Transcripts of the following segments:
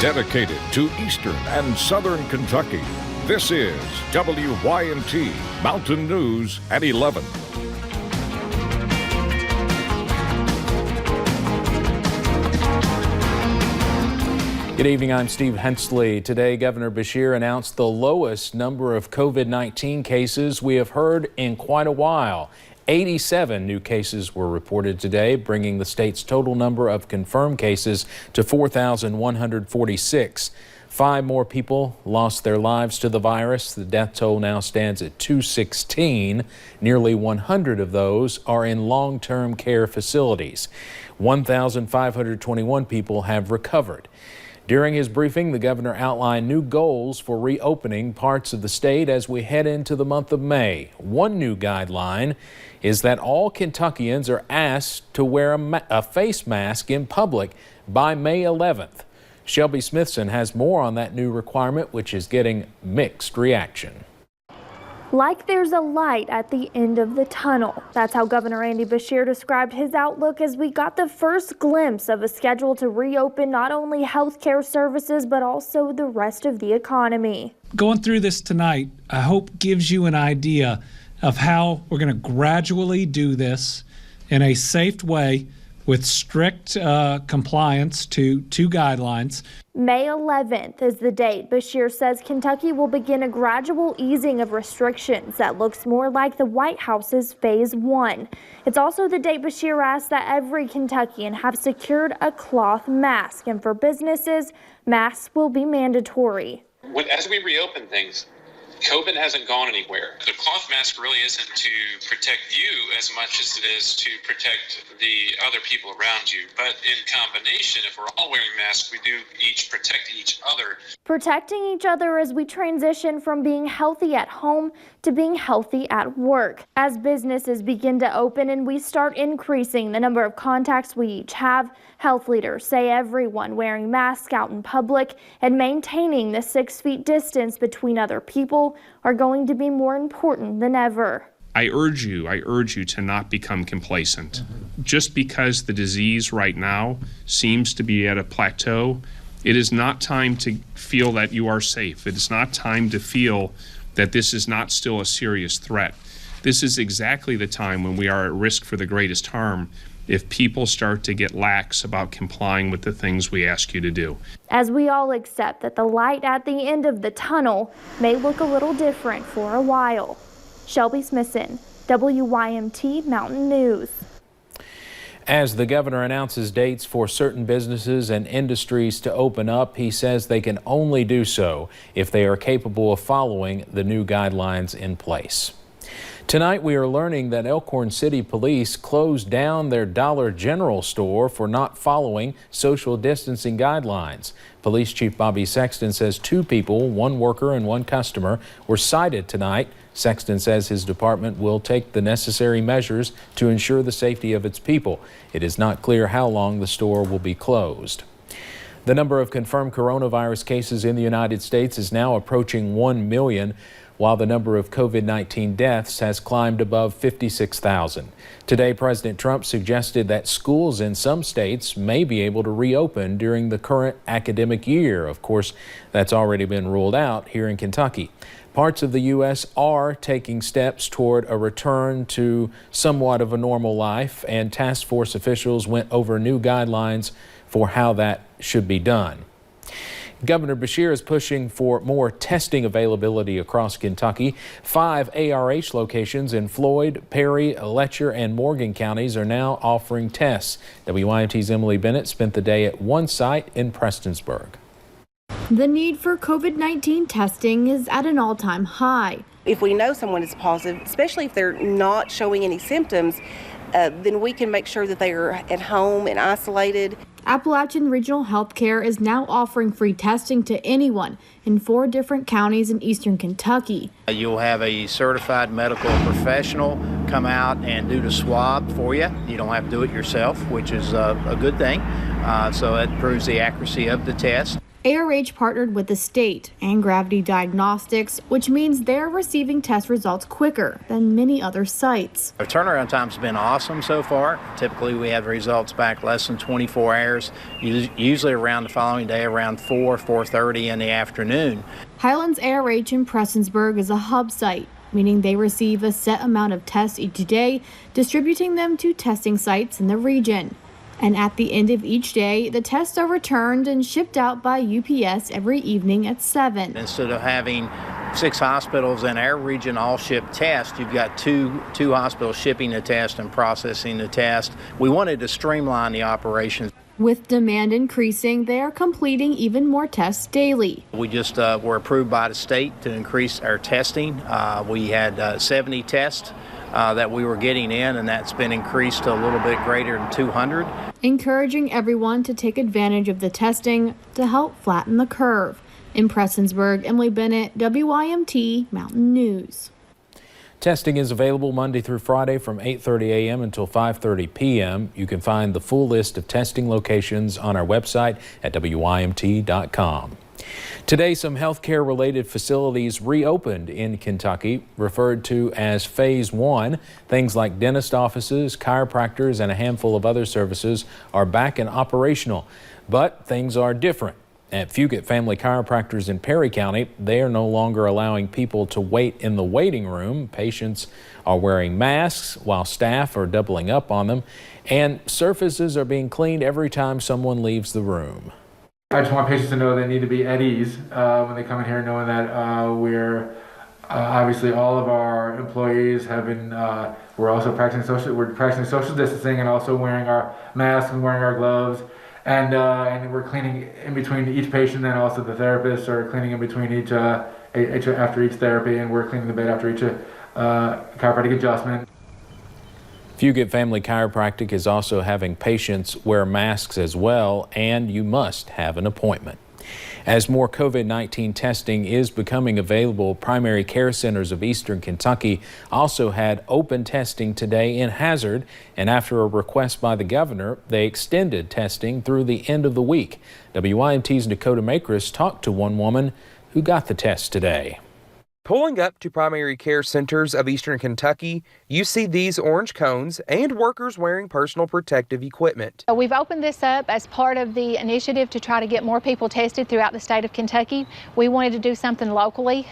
dedicated to Eastern and Southern Kentucky. This is WYNT Mountain News at 11. Good evening, I'm Steve Hensley. Today, Governor Beshear announced the lowest number of COVID-19 cases we have heard in quite a while. 87 new cases were reported today, bringing the state's total number of confirmed cases to 4,146. 5 more people lost their lives to the virus. The death toll now stands at 216. Nearly 100 of those are in long-term care facilities. 1,521 people have recovered. During his briefing, the governor outlined new goals for reopening parts of the state as we head into the month of May. One new guideline is that all Kentuckians are asked to wear a face mask in public by May 11th. Shelby Smithson has more on that new requirement, which is getting mixed reaction. Like there's a light at the end of the tunnel. That's how Governor Andy Beshear described his outlook as we got the first glimpse of a schedule to reopen not only healthcare services, but also the rest of the economy. Going through this tonight, I hope gives you an idea of how we're going to gradually do this in a safe way with strict compliance to 2 guidelines. May 11th is the date. Beshear says Kentucky will begin a gradual easing of restrictions that looks more like the White House's Phase 1. It's also the date Beshear asked that every Kentuckian have secured a cloth mask, and for businesses, masks will be mandatory. As we reopen things, COVID hasn't gone anywhere. The cloth mask really isn't to protect you as much as it is to protect the other people around you. But in combination, if we're all wearing masks, we do each protect each other. Protecting each other as we transition from being healthy at home to being healthy at work. As businesses begin to open and we start increasing the number of contacts we each have, health leaders say everyone wearing masks out in public and maintaining the 6 feet distance between other people are going to be more important than ever. I urge you to not become complacent. Just because the disease right now seems to be at a plateau, it is not time to feel that you are safe. It is not time to feel that this is not still a serious threat. This is exactly the time when we are at risk for the greatest harm if people start to get lax about complying with the things we ask you to do. As we all accept that the light at the end of the tunnel may look a little different for a while. Shelby Smithson, WYMT Mountain News. As the governor announces dates for certain businesses and industries to open up, he says they can only do so if they are capable of following the new guidelines in place. Tonight, we are learning that Elkhorn City Police closed down their Dollar General store for not following social distancing guidelines. Police Chief Bobby Sexton says 2 people, 1 worker and 1 customer, were cited tonight. Sexton says his department will take the necessary measures to ensure the safety of its people. It is not clear how long the store will be closed. The number of confirmed coronavirus cases in the United States is now approaching 1 million. While the number of COVID-19 deaths has climbed above 56,000. Today, President Trump suggested that schools in some states may be able to reopen during the current academic year. Of course, that's already been ruled out here in Kentucky. Parts of the U.S. are taking steps toward a return to somewhat of a normal life, and task force officials went over new guidelines for how that should be done. Governor Beshear is pushing for more testing availability across Kentucky. 5 ARH locations in Floyd, Perry, Letcher, and Morgan counties are now offering tests. WYMT's Emily Bennett spent the day at one site in Prestonsburg. The need for COVID-19 testing is at an all-time high. If we know someone is positive, especially if they're not showing any symptoms, then we can make sure that they are at home and isolated. Appalachian Regional Healthcare is now offering free testing to anyone in 4 different counties in eastern Kentucky. You'll have a certified medical professional come out and do the swab for you. You don't have to do it yourself, which is a good thing. So it proves the accuracy of the test. ARH partnered with the state and Gravity Diagnostics, which means they're receiving test results quicker than many other sites. Our turnaround time's been awesome so far. Typically, we have results back less than 24 hours, usually around the following day, around 4:30 in the afternoon. Highlands ARH in Prestonsburg is a hub site, meaning they receive a set amount of tests each day, distributing them to testing sites in the region. And at the end of each day, the tests are returned and shipped out by UPS every evening at 7. Instead of having 6 hospitals in our region all ship tests, you've got two hospitals shipping the test and processing the test. We wanted to streamline the operations. With demand increasing, they are completing even more tests daily. We just were approved by the state to increase our testing. We had 70 tests that we were getting in, and that's been increased to a little bit greater than 200. Encouraging everyone to take advantage of the testing to help flatten the curve. In Prestonsburg, Emily Bennett, WYMT Mountain News. Testing is available Monday through Friday from 8:30 a.m. until 5:30 p.m. You can find the full list of testing locations on our website at WYMT.com. Today, some healthcare-related facilities reopened in Kentucky, referred to as Phase 1. Things like dentist offices, chiropractors, and a handful of other services are back and operational. But things are different. At Fugate Family Chiropractors in Perry County, they are no longer allowing people to wait in the waiting room. Patients are wearing masks while staff are doubling up on them, and surfaces are being cleaned every time someone leaves the room. I just want patients to know they need to be at ease when they come in here, knowing that we're obviously all of our employees have been. We're also practicing social distancing and also wearing our masks and wearing our gloves, and we're cleaning in between each patient, and also the therapists are cleaning in between each after each therapy, and we're cleaning the bed after each chiropractic adjustment. Fugate Family Chiropractic is also having patients wear masks as well, and you must have an appointment. As more COVID-19 testing is becoming available, primary care centers of eastern Kentucky also had open testing today in Hazard, and after a request by the governor, they extended testing through the end of the week. WYMT's Dakota Makris talked to one woman who got the test today. Pulling up to primary care centers of eastern Kentucky, you see these orange cones and workers wearing personal protective equipment. We've opened this up as part of the initiative to try to get more people tested throughout the state of Kentucky. We wanted to do something locally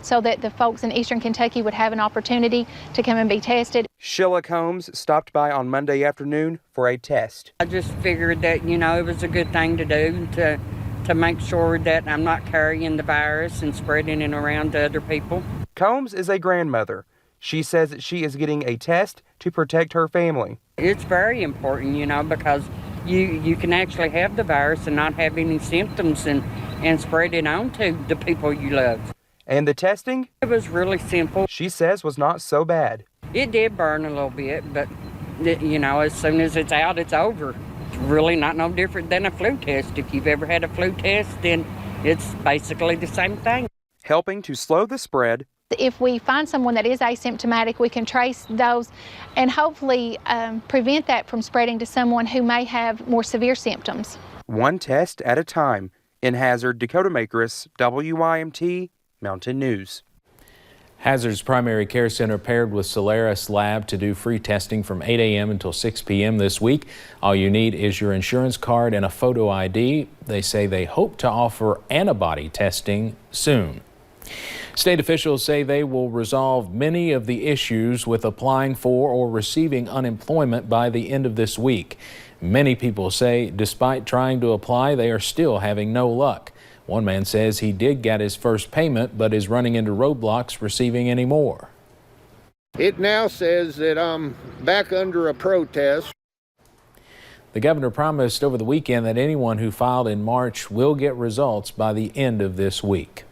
so that the folks in eastern Kentucky would have an opportunity to come and be tested. Sheila Combs stopped by on Monday afternoon for a test. I just figured that, it was a good thing to do to make sure that I'm not carrying the virus and spreading it around to other people. Combs is a grandmother. She says that she is getting a test to protect her family. It's very important, because you can actually have the virus and not have any symptoms and spread it on to the people you love. And the testing? It was really simple. She says was not so bad. It did burn a little bit, but, as soon as it's out, it's over. Really not no different than a flu test. If you've ever had a flu test, then it's basically the same thing. Helping to slow the spread. If we find someone that is asymptomatic, we can trace those and hopefully prevent that from spreading to someone who may have more severe symptoms. One test at a time. In Hazard, Dakota Makris, WYMT Mountain News. Hazard's Primary Care Center paired with Solaris Lab to do free testing from 8 a.m. until 6 p.m. this week. All you need is your insurance card and a photo ID. They say they hope to offer antibody testing soon. State officials say they will resolve many of the issues with applying for or receiving unemployment by the end of this week. Many people say despite trying to apply, they are still having no luck. One man says he did get his first payment, but is running into roadblocks receiving any more. It now says that I'm back under a protest. The governor promised over the weekend that anyone who filed in March will get results by the end of this week.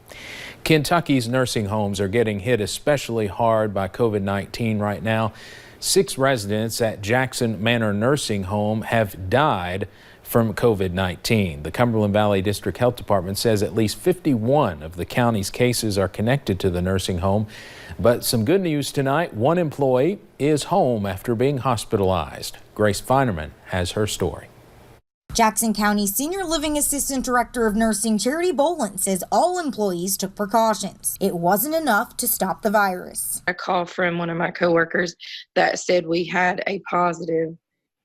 Kentucky's nursing homes are getting hit especially hard by COVID-19 right now. 6 residents at Jackson Manor Nursing Home have died from COVID-19. The Cumberland Valley District Health Department says at least 51 of the county's cases are connected to the nursing home. But some good news tonight. One employee is home after being hospitalized. Grace Feinerman has her story. Jackson County Senior Living Assistant Director of Nursing Charity Bolin says all employees took precautions. It wasn't enough to stop the virus. A call from one of my coworkers that said we had a positive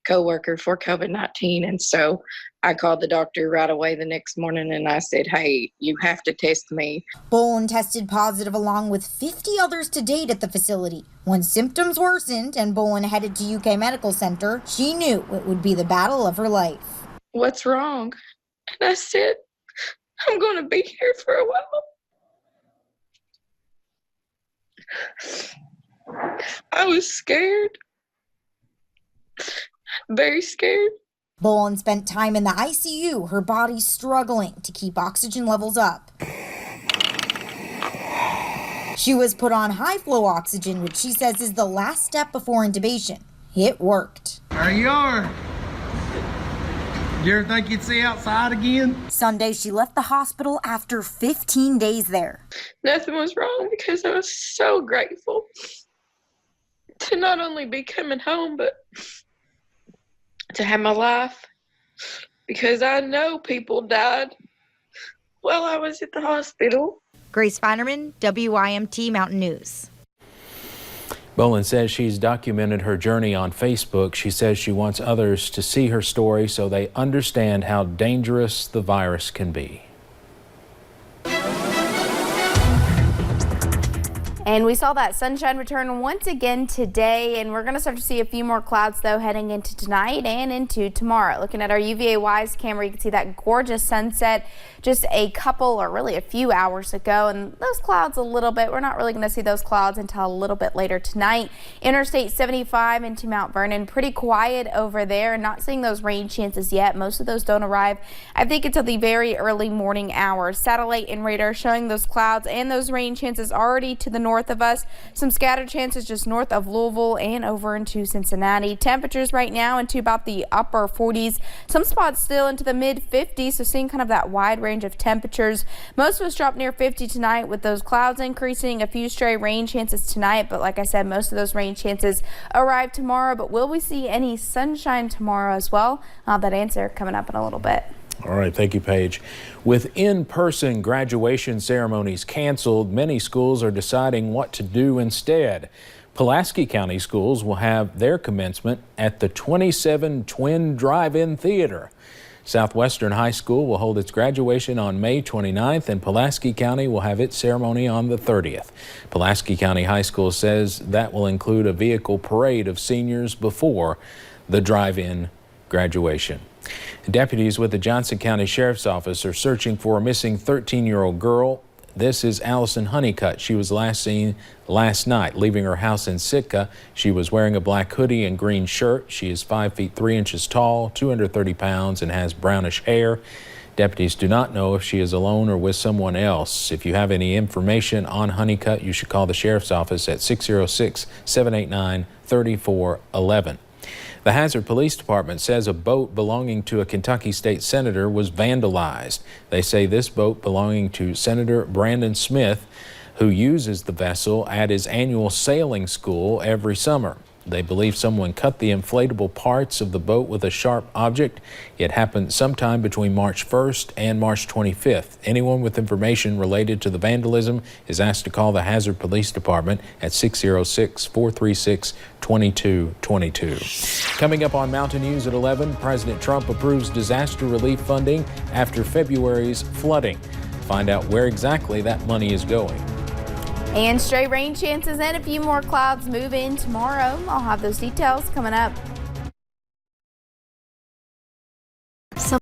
coworker for COVID-19, and so I called the doctor right away the next morning and I said, hey, you have to test me. Bolin tested positive along with 50 others to date at the facility. When symptoms worsened and Bolin headed to UK Medical Center, she knew it would be the battle of her life. What's wrong? And I said, I'm going to be here for a while. I was scared. Very scared. Bolin spent time in the ICU, her body struggling to keep oxygen levels up. She was put on high-flow oxygen, which she says is the last step before intubation. It worked. There you are. You ever think you'd see outside again? Sunday, she left the hospital after 15 days there. Nothing was wrong because I was so grateful to not only be coming home, but to have my life, because I know people died while I was at the hospital. Grace Feinerman, WYMT Mountain News. Bolin says she's documented her journey on Facebook. She says she wants others to see her story so they understand how dangerous the virus can be. And we saw that sunshine return once again today, and we're going to start to see a few more clouds though heading into tonight and into tomorrow. Looking at our UVA WISE camera, you can see that gorgeous sunset just a couple or really a few hours ago, and those clouds a little bit. We're not really going to see those clouds until a little bit later tonight. Interstate 75 into Mount Vernon, pretty quiet over there. Not seeing those rain chances yet. Most of those don't arrive, I think, until the very early morning hours. Satellite and radar showing those clouds and those rain chances already to the north of us. Some scattered chances just north of Louisville and over into Cincinnati. Temperatures right now into about the upper 40s. Some spots still into the mid 50s, so seeing kind of that wide range of temperatures. Most of us drop near 50 tonight with those clouds increasing. A few stray rain chances tonight, but like I said, most of those rain chances arrive tomorrow. But will we see any sunshine tomorrow as well? I'll have that answer coming up in a little bit. All right, thank you, Paige. With in-person graduation ceremonies canceled, many schools are deciding what to do instead. Pulaski County schools will have their commencement at the 27 Twin Drive-In Theater. Southwestern High School will hold its graduation on May 29th, and Pulaski County will have its ceremony on the 30th. Pulaski County High School says that will include a vehicle parade of seniors before the drive-in graduation. Deputies with the Johnson County Sheriff's Office are searching for a missing 13-year-old girl. This is Allison Honeycutt. She was last seen last night leaving her house in Sitka. She was wearing a black hoodie and green shirt. She is 5 feet 3 inches tall, 230 pounds, and has brownish hair. Deputies do not know if she is alone or with someone else. If you have any information on Honeycutt, you should call the Sheriff's Office at 606-789-3411. The Hazard Police Department says a boat belonging to a Kentucky state senator was vandalized. They say this boat belonging to Senator Brandon Smith, who uses the vessel at his annual sailing school every summer. They believe someone cut the inflatable parts of the boat with a sharp object. It happened sometime between March 1st and March 25th. Anyone with information related to the vandalism is asked to call the Hazard Police Department at 606-436-2222. Coming up on Mountain News at 11, President Trump approves disaster relief funding after February's flooding. Find out where exactly that money is going. And stray rain chances and a few more clouds move in tomorrow. I'll have those details coming up.